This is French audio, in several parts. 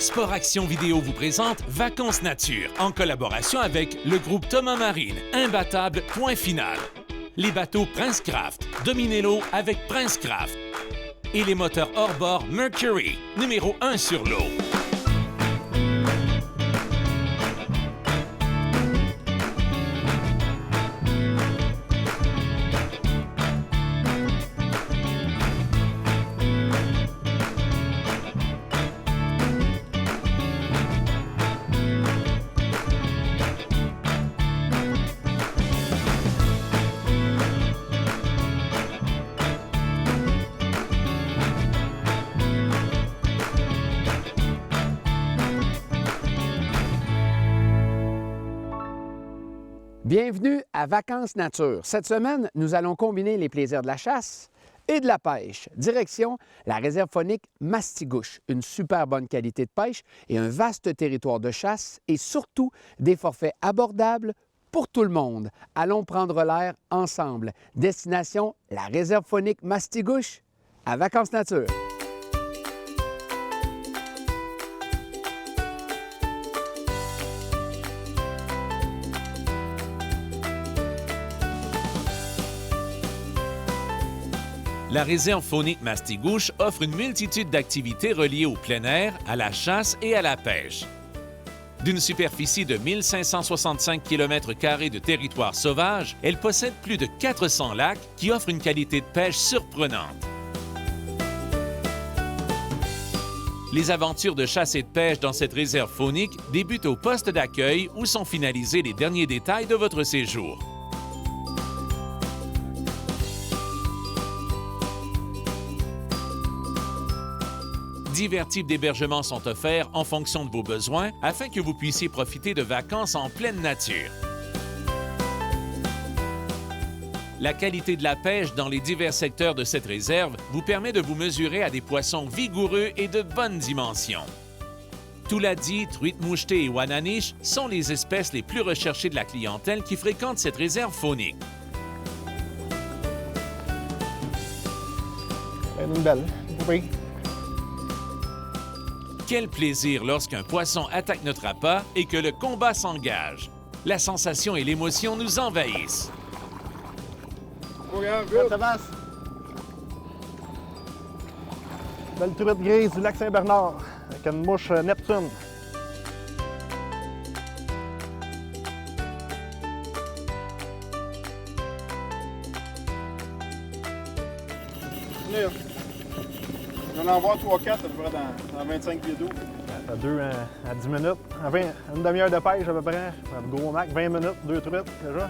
Sport Action Vidéo vous présente Vacances Nature en collaboration avec le groupe Thomas Marine. Imbattable, point final. Les bateaux Prince Craft. Dominez l'eau avec Prince Craft. Et les moteurs hors-bord Mercury, numéro 1 sur l'eau. Bienvenue à Vacances Nature. Cette semaine, nous allons combiner les plaisirs de la chasse et de la pêche. Direction la réserve faunique Mastigouche. Une super bonne qualité de pêche et un vaste territoire de chasse et surtout des forfaits abordables pour tout le monde. Allons prendre l'air ensemble. Destination la réserve faunique Mastigouche à Vacances Nature. La réserve faunique Mastigouche offre une multitude d'activités reliées au plein air, à la chasse et à la pêche. D'une superficie de 1565 km² de territoire sauvage, elle possède plus de 400 lacs qui offrent une qualité de pêche surprenante. Les aventures de chasse et de pêche dans cette réserve faunique débutent au poste d'accueil où sont finalisés les derniers détails de votre séjour. Divers types d'hébergements sont offerts en fonction de vos besoins afin que vous puissiez profiter de vacances en pleine nature. La qualité de la pêche dans les divers secteurs de cette réserve vous permet de vous mesurer à des poissons vigoureux et de bonne dimension. Touladi, truite mouchetée et wananiche sont les espèces les plus recherchées de la clientèle qui fréquente cette réserve faunique. Une belle, oui. Quel plaisir lorsqu'un poisson attaque notre appât et que le combat s'engage. La sensation et l'émotion nous envahissent. Belle truite grise du lac Saint-Bernard avec une mouche Neptune. On en voit 3-4 à peu près dans 25 pieds d'eau. À 2 à 10 minutes. Une demi-heure de pêche à peu près. Un gros mac, 20 minutes, 2 truites déjà.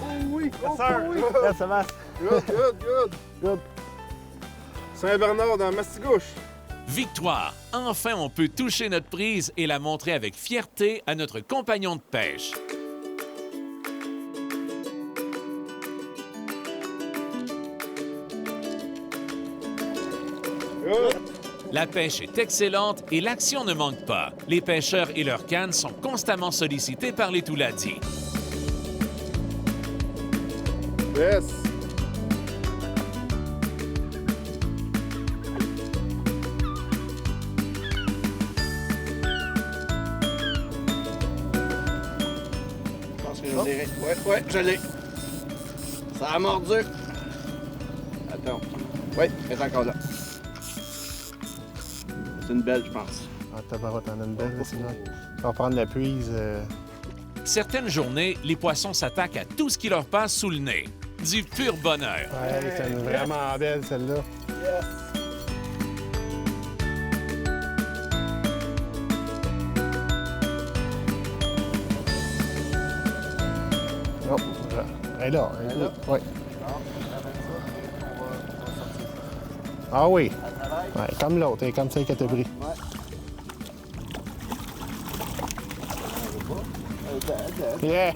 Oh oui! Yes, sir! oui! Yes, Sébastien. Good. Saint-Bernard dans Mastigouche. Victoire! Enfin, on peut toucher notre prise et la montrer avec fierté à notre compagnon de pêche. La pêche est excellente et l'action ne manque pas. Les pêcheurs et leurs cannes sont constamment sollicités par les Touladi. Yes! Je pense que je l'ai. Ouais, je l'ai. Ça a mordu. Attends. Oui, elle est encore là. C'est une belle, je pense. Ah, tabarouette, t'en as une belle, sinon. Tu vas prendre la puise. Certaines journées, les poissons s'attaquent à tout ce qui leur passe sous le nez. Du pur bonheur. Ouais, c'est vraiment belle, celle-là. Yes! Oh, elle est là. Elle est là? Oui. Ah oui. Ouais, comme l'autre, elle est comme celle que t'as pris. Yeah!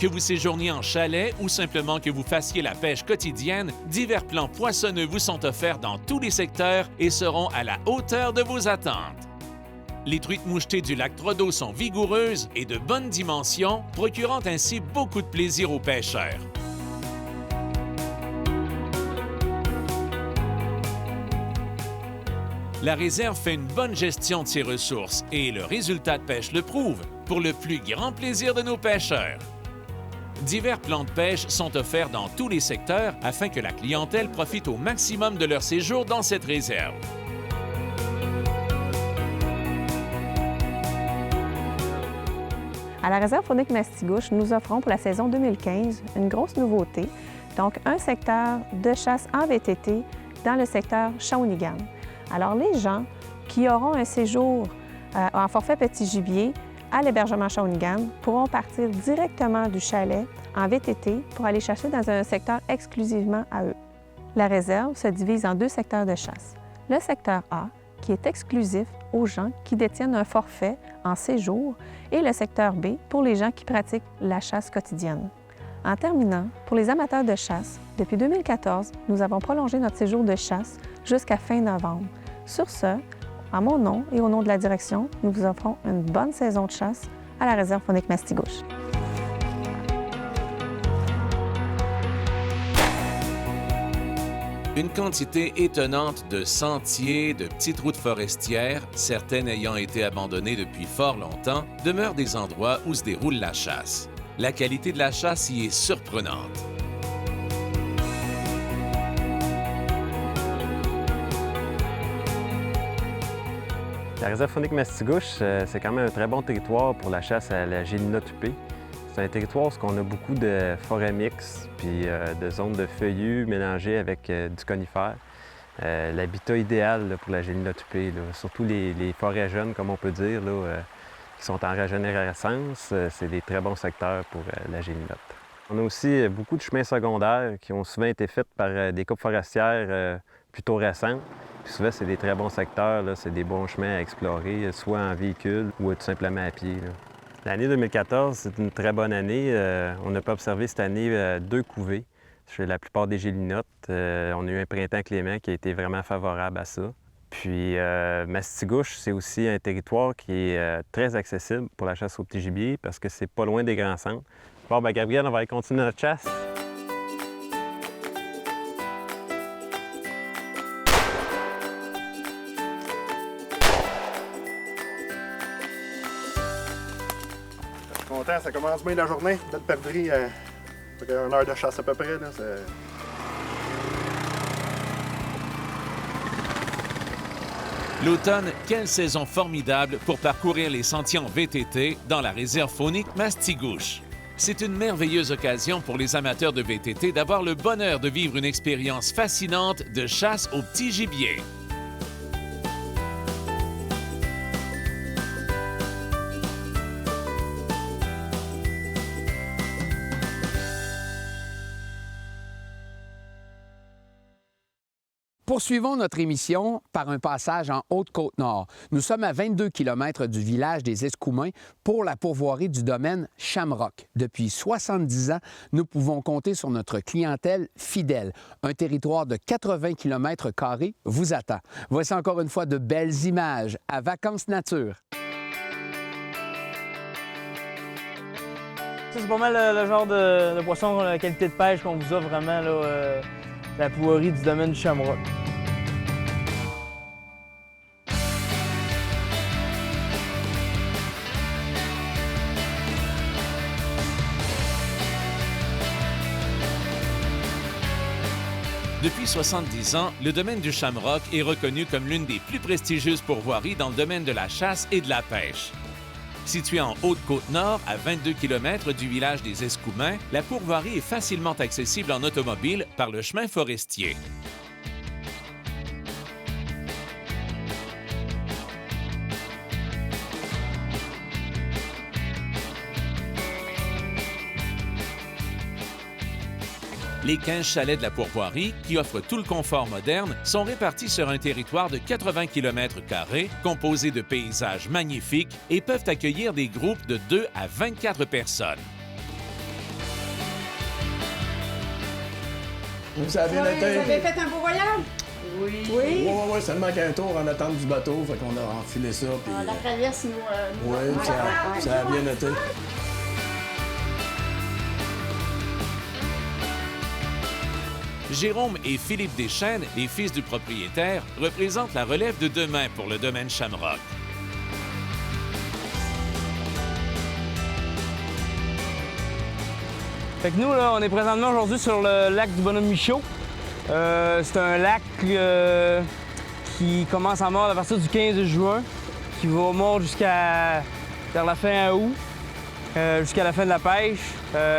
Que vous séjourniez en chalet ou simplement que vous fassiez la pêche quotidienne, divers plans poissonneux vous sont offerts dans tous les secteurs et seront à la hauteur de vos attentes. Les truites mouchetées du lac Trodo sont vigoureuses et de bonne dimension, procurant ainsi beaucoup de plaisir aux pêcheurs. La réserve fait une bonne gestion de ses ressources et le résultat de pêche le prouve, pour le plus grand plaisir de nos pêcheurs. Divers plans de pêche sont offerts dans tous les secteurs afin que la clientèle profite au maximum de leur séjour dans cette réserve. À la réserve faunique Mastigouche, nous offrons pour la saison 2015 une grosse nouveauté, donc un secteur de chasse en VTT dans le secteur Shawinigan. Alors les gens qui auront un séjour en forfait petit gibier à l'hébergement Shawinigan pourront partir directement du chalet en VTT pour aller chasser dans un secteur exclusivement à eux. La réserve se divise en deux secteurs de chasse. Le secteur A, qui est exclusif aux gens qui détiennent un forfait en séjour, et le secteur B pour les gens qui pratiquent la chasse quotidienne. En terminant, pour les amateurs de chasse, depuis 2014, nous avons prolongé notre séjour de chasse jusqu'à fin novembre. Sur ce, à mon nom et au nom de la direction, nous vous offrons une bonne saison de chasse à la réserve faunique Mastigouche. Une quantité étonnante de sentiers, de petites routes forestières, certaines ayant été abandonnées depuis fort longtemps, demeurent des endroits où se déroule la chasse. La qualité de la chasse y est surprenante. La réserve faunique Mastigouche, c'est quand même un très bon territoire pour la chasse à la gélinas tupée. C'est un territoire où on a beaucoup de forêts mixtes puis de zones de feuillus mélangées avec du conifère. L'habitat idéal là, pour la gélinas tupée, là, surtout les forêts jeunes, comme on peut dire, là, qui sont en régénérescence, c'est des très bons secteurs pour la gélinote. On a aussi beaucoup de chemins secondaires qui ont souvent été faits par des coupes forestières plutôt récentes. Puis souvent, c'est des très bons secteurs, c'est des bons chemins à explorer, soit en véhicule ou tout simplement à pied. L'année 2014, c'est une très bonne année. On a pu observer cette année 2 couvées chez la plupart des gélinotes. On a eu un printemps clément qui a été vraiment favorable à ça. Puis Mastigouche, c'est aussi un territoire qui est très accessible pour la chasse au petit gibier parce que c'est pas loin des grands centres. Bon, bien, Gabriel, on va aller continuer notre chasse. Content, ça commence bien la journée. Belle perdrix, une heure de chasse à peu près. Là, L'automne, quelle saison formidable pour parcourir les sentiers en VTT dans la réserve faunique Mastigouche. C'est une merveilleuse occasion pour les amateurs de VTT d'avoir le bonheur de vivre une expérience fascinante de chasse au petit gibier. Poursuivons notre émission par un passage en Haute-Côte-Nord. Nous sommes à 22 km du village des Escoumins pour la pourvoirie du domaine Shamrock. Depuis 70 ans, nous pouvons compter sur notre clientèle fidèle. Un territoire de 80 km² vous attend. Voici encore une fois de belles images à Vacances Nature. C'est pas mal le genre de poisson, la qualité de pêche qu'on vous offre vraiment, là, la pourvoirie du domaine du Shamrock. Depuis 70 ans, le domaine du Shamrock est reconnu comme l'une des plus prestigieuses pourvoiries dans le domaine de la chasse et de la pêche. Située en Haute-Côte-Nord, à 22 km du village des Escoumins, la pourvoirie est facilement accessible en automobile par le chemin forestier. Les 15 chalets de la pourvoirie, qui offrent tout le confort moderne, sont répartis sur un territoire de 80 km², composé de paysages magnifiques et peuvent accueillir des groupes de 2 à 24 personnes. Ça a bien été. Vous avez fait un beau voyage? Oui. Oui? Oui, ça nous manque un tour en attente du bateau, fait qu'on a enfilé ça. Puis, La traverse nous... oui, ça a bien été. Jérôme et Philippe Deschênes, les fils du propriétaire, représentent la relève de demain pour le domaine Shamrock. Fait que nous, là, on est présentement aujourd'hui sur le lac du Bonhomme Michaud. C'est un lac qui commence à mordre à partir du 15 juin, qui va mordre vers la fin août, jusqu'à la fin de la pêche.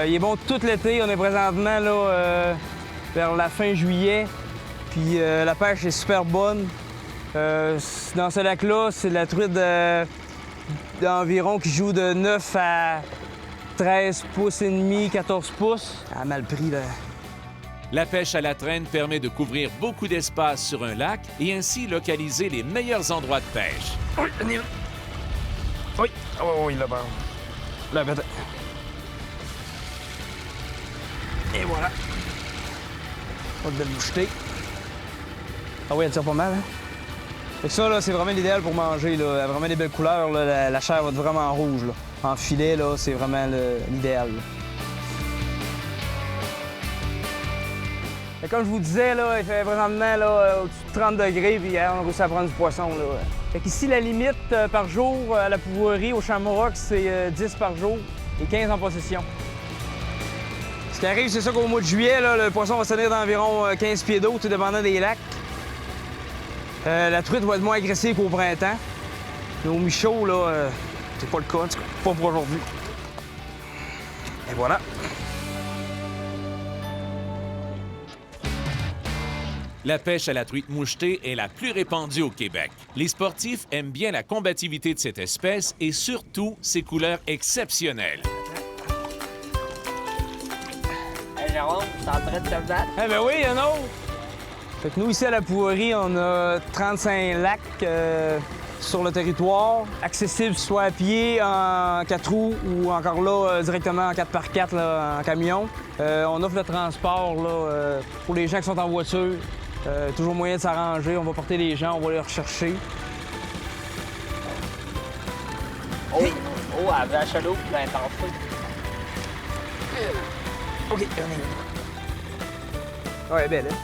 Il est bon tout l'été. On est présentement là, vers la fin juillet, puis la pêche est super bonne. Dans ce lac-là, c'est de la truite d'environ qui joue de 9 à 13 pouces et demi, 14 pouces. Elle a mal pris, là. La pêche à la traîne permet de couvrir beaucoup d'espace sur un lac et ainsi localiser les meilleurs endroits de pêche. Oui, Daniel. Oui, oh, oui, là-bas. Là, peut-être. Et voilà. Pas de belle mouchetée. Ah oui, elle tire pas mal, hein? Fait que ça, là, c'est vraiment l'idéal pour manger, là. Elle a vraiment des belles couleurs, là. La chair va être vraiment rouge, là. En filet, là, c'est vraiment l'idéal. Comme je vous disais, là, il fait présentement là, au-dessus de 30 degrés, puis on a réussi à prendre du poisson. Là. Fait qu'ici, la limite par jour à la pouvoirie, au Shamrock, c'est 10 par jour et 15 en possession. Ce qui arrive, c'est ça qu'au mois de juillet, là, le poisson va se tenir d'environ 15 pieds d'eau, tout dépendant des lacs. La truite va être moins agressive qu'au printemps. Mais au Michaud, là, c'est pas le cas, en tout cas, pas pour aujourd'hui. Et voilà. La pêche à la truite mouchetée est la plus répandue au Québec. Les sportifs aiment bien la combativité de cette espèce et surtout ses couleurs exceptionnelles. Hey Jérôme, je suis en train de te battre. Eh ben oui, un autre! Fait que nous, ici à la Pouvoirie, on a 35 lacs sur le territoire, accessibles soit à pied, en 4 roues ou encore là, directement en 4x4 là, en camion. On offre le transport là, pour les gens qui sont en voiture. Toujours moyen de s'arranger, on va porter les gens, on va les rechercher. Oh, elle avait la chaloupe, elle est en feu. OK, on est... Ouais, belle, hein?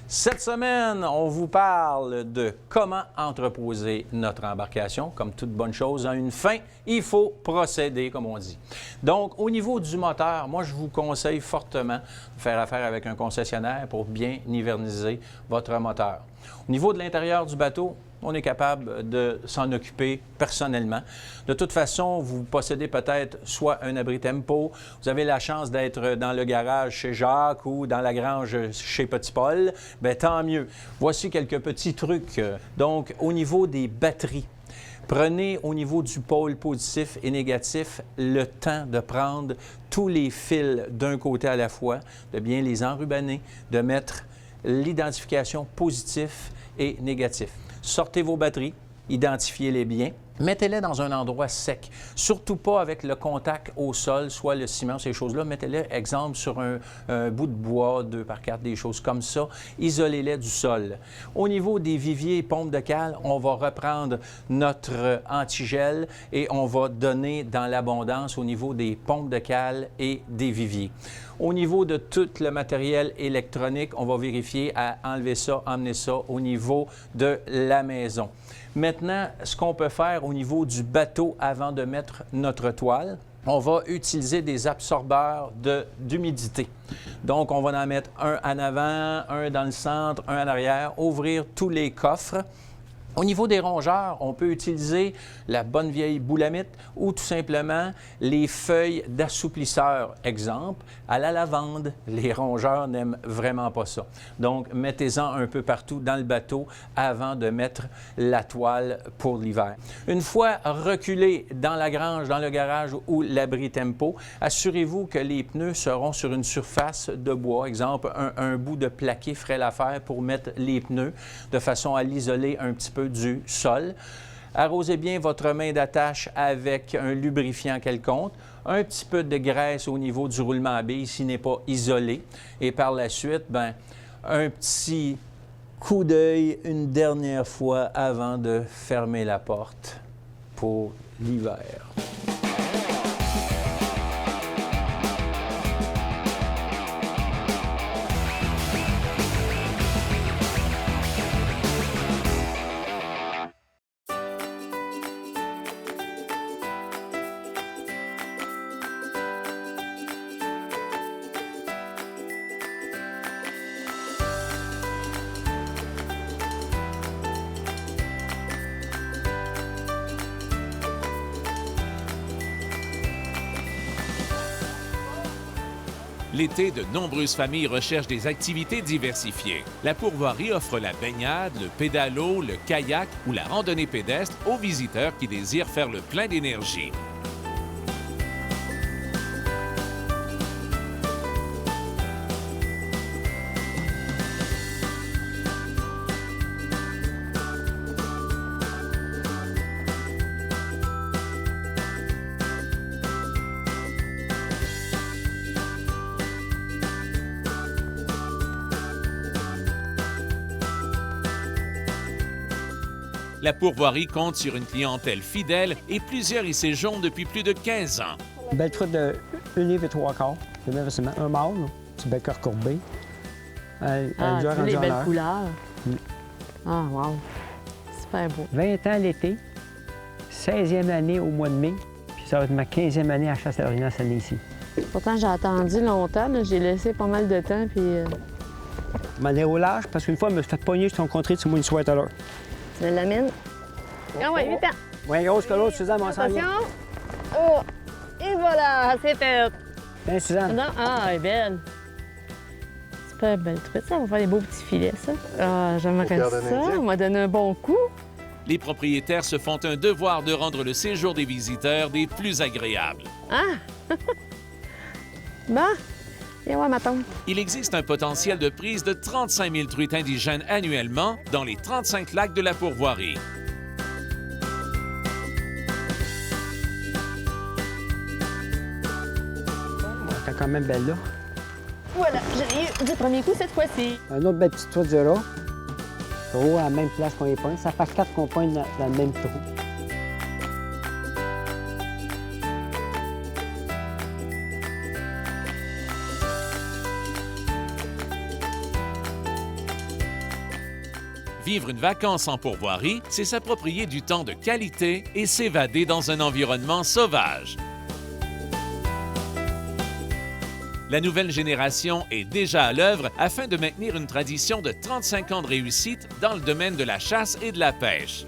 Cette semaine, on vous parle de comment entreposer notre embarcation. Comme toute bonne chose a une fin, il faut procéder, comme on dit. Donc, au niveau du moteur, moi, je vous conseille fortement de faire affaire avec un concessionnaire pour bien hiverniser votre moteur. Au niveau de l'intérieur du bateau, on est capable de s'en occuper personnellement. De toute façon, vous possédez peut-être soit un abri tempo, vous avez la chance d'être dans le garage chez Jacques ou dans la grange chez Petit Paul, bien tant mieux. Voici quelques petits trucs. Donc, au niveau des batteries, prenez au niveau du pôle positif et négatif le temps de prendre tous les fils d'un côté à la fois, de bien les enrubanner, de mettre l'identification positif et négatif. Sortez vos batteries, identifiez-les bien, mettez-les dans un endroit sec. Surtout pas avec le contact au sol, soit le ciment, ces choses-là. Mettez-les, exemple, sur un bout de bois, 2x4, des choses comme ça. Isolez-les du sol. Au niveau des viviers et pompes de cale, on va reprendre notre antigel et on va donner dans l'abondance au niveau des pompes de cale et des viviers. Au niveau de tout le matériel électronique, on va vérifier à enlever ça, emmener ça au niveau de la maison. Maintenant, ce qu'on peut faire au niveau du bateau avant de mettre notre toile, on va utiliser des absorbeurs d'humidité. Donc, on va en mettre un en avant, un dans le centre, un en arrière, ouvrir tous les coffres. Au niveau des rongeurs, on peut utiliser la bonne vieille boulamite ou tout simplement les feuilles d'assouplisseur. Exemple, à la lavande, les rongeurs n'aiment vraiment pas ça. Donc, mettez-en un peu partout dans le bateau avant de mettre la toile pour l'hiver. Une fois reculé dans la grange, dans le garage ou l'abri tempo, assurez-vous que les pneus seront sur une surface de bois. Exemple, un bout de plaqué ferait l'affaire pour mettre les pneus de façon à l'isoler un petit peu du sol. Arrosez bien votre main d'attache avec un lubrifiant quelconque, un petit peu de graisse au niveau du roulement à billes s'il n'est pas isolé. Et par la suite, un petit coup d'œil une dernière fois avant de fermer la porte pour l'hiver. L'été, de nombreuses familles recherchent des activités diversifiées. La pourvoirie offre la baignade, le pédalo, le kayak ou la randonnée pédestre aux visiteurs qui désirent faire le plein d'énergie. La pourvoirie compte sur une clientèle fidèle et plusieurs y séjournent depuis plus de 15 ans. Une belle truite de 1 livre et 3/4. C'est bien facilement un mâle, petit bec recourbé. Toutes les belles couleurs. Ah, wow. Super beau. 20 ans l'été, 16e année au mois de mai, puis ça va être ma 15e année à la chasse à l'orignal cette année ici. Pourtant, j'ai attendu longtemps. J'ai laissé pas mal de temps, puis... Je m'en ai au large parce qu'une fois, je me suis fait pogner, je suis rencontré sur moi une sweat à l'heure. Tu veux la mine? Ah ouais, 8 ans. Moins grosse que l'autre, Suzanne, on s'en vient. Attention! Oh! Et voilà, c'est fait! Bien, Suzanne. Non, ah, elle est belle. Super belle truite, ça. On va faire des beaux petits filets, ça. Ah, j'aimerais ça. On m'a donné un bon coup. Les propriétaires se font un devoir de rendre le séjour des visiteurs des plus agréables. Ah! Bon, viens voir ma tante. Il existe un potentiel de prise de 35 000 truites indigènes annuellement dans les 35 lacs de la pourvoirie. T'es quand même belle là. Voilà, j'ai eu du premier coup cette fois-ci. Un autre belle petite truite de là. Gros, à la même place qu'on les pointe. Ça fait 4 qu'on pointe dans le même trou. Vivre une vacance en pourvoirie, c'est s'approprier du temps de qualité et s'évader dans un environnement sauvage. La nouvelle génération est déjà à l'œuvre afin de maintenir une tradition de 35 ans de réussite dans le domaine de la chasse et de la pêche.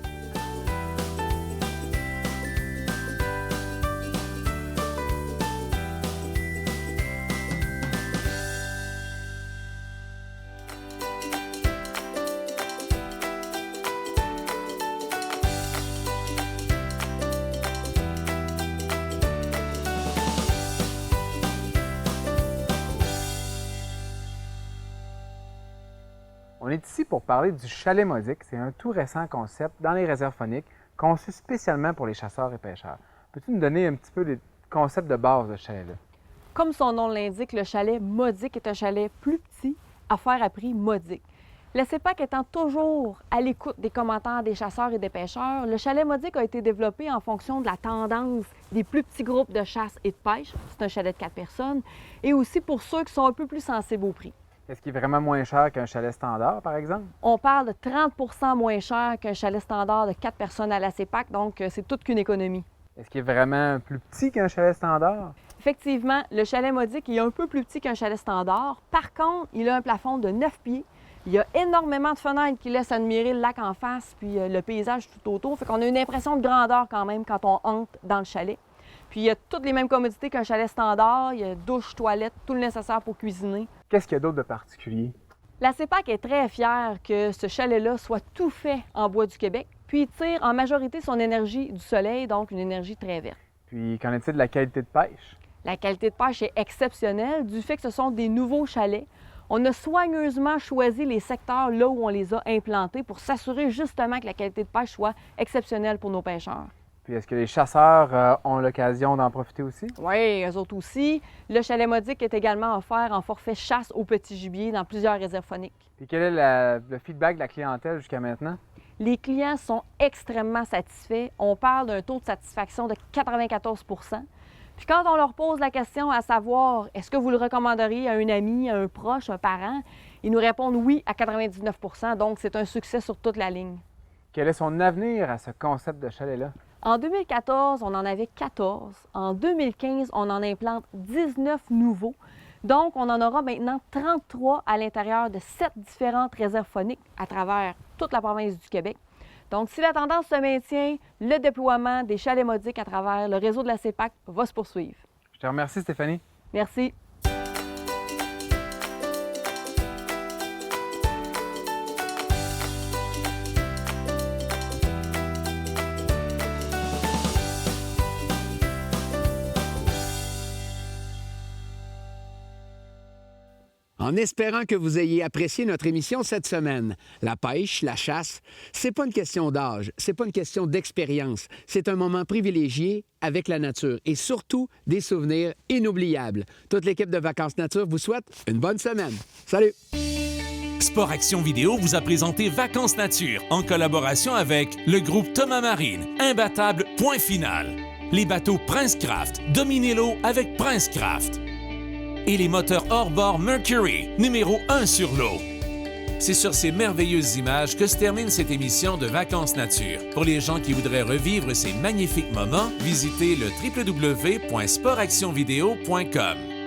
On est ici pour parler du chalet modique. C'est un tout récent concept dans les réserves fauniques conçu spécialement pour les chasseurs et pêcheurs. Peux-tu nous donner un petit peu les concepts de base de ce chalet-là? Comme son nom l'indique, le chalet modique est un chalet plus petit à faire à prix modique. La CEPAC étant toujours à l'écoute des commentaires des chasseurs et des pêcheurs, le chalet modique a été développé en fonction de la tendance des plus petits groupes de chasse et de pêche. C'est un chalet de 4 personnes. Et aussi pour ceux qui sont un peu plus sensibles au prix. Est-ce qu'il est vraiment moins cher qu'un chalet standard, par exemple? On parle de 30 % moins cher qu'un chalet standard de 4 personnes à la CEPAC, donc c'est toute qu'une économie. Est-ce qu'il est vraiment plus petit qu'un chalet standard? Effectivement, le chalet modique est un peu plus petit qu'un chalet standard. Par contre, il a un plafond de 9 pieds, Il y a énormément de fenêtres qui laissent admirer le lac en face, puis le paysage tout autour. Fait qu'on a une impression de grandeur quand même quand on entre dans le chalet. Puis il y a toutes les mêmes commodités qu'un chalet standard. Il y a douche, toilette, tout le nécessaire pour cuisiner. Qu'est-ce qu'il y a d'autre de particulier? La CEPAC est très fière que ce chalet-là soit tout fait en bois du Québec, puis il tire en majorité son énergie du soleil, donc une énergie très verte. Puis qu'en est-il de la qualité de pêche? La qualité de pêche est exceptionnelle du fait que ce sont des nouveaux chalets. On a soigneusement choisi les secteurs là où on les a implantés pour s'assurer justement que la qualité de pêche soit exceptionnelle pour nos pêcheurs. Puis est-ce que les chasseurs ont l'occasion d'en profiter aussi? Oui, eux autres aussi. Le chalet modique est également offert en forfait chasse au petit gibier dans plusieurs réserves phoniques. Puis quel est le feedback de la clientèle jusqu'à maintenant? Les clients sont extrêmement satisfaits. On parle d'un taux de satisfaction de 94 %. Puis quand on leur pose la question à savoir « Est-ce que vous le recommanderiez à un ami, à un proche, un parent? » ils nous répondent oui à 99 %, donc c'est un succès sur toute la ligne. Quel est son avenir à ce concept de chalet-là? En 2014, on en avait 14. En 2015, on en implante 19 nouveaux. Donc, on en aura maintenant 33 à l'intérieur de 7 différentes réserves phoniques à travers toute la province du Québec. Donc, si la tendance se maintient, le déploiement des chalets modiques à travers le réseau de la CEPAC va se poursuivre. Je te remercie, Stéphanie. Merci. En espérant que vous ayez apprécié notre émission cette semaine. La pêche, la chasse, c'est pas une question d'âge, c'est pas une question d'expérience. C'est un moment privilégié avec la nature et surtout des souvenirs inoubliables. Toute l'équipe de Vacances Nature vous souhaite une bonne semaine. Salut! Sport Action Vidéo vous a présenté Vacances Nature en collaboration avec le groupe Thomas Marine, imbattable point final. Les bateaux Princecraft, dominez l'eau avec Princecraft. Et les moteurs hors-bord Mercury, numéro 1 sur l'eau. C'est sur ces merveilleuses images que se termine cette émission de Vacances Nature. Pour les gens qui voudraient revivre ces magnifiques moments, visitez le www.sportactionvideo.com.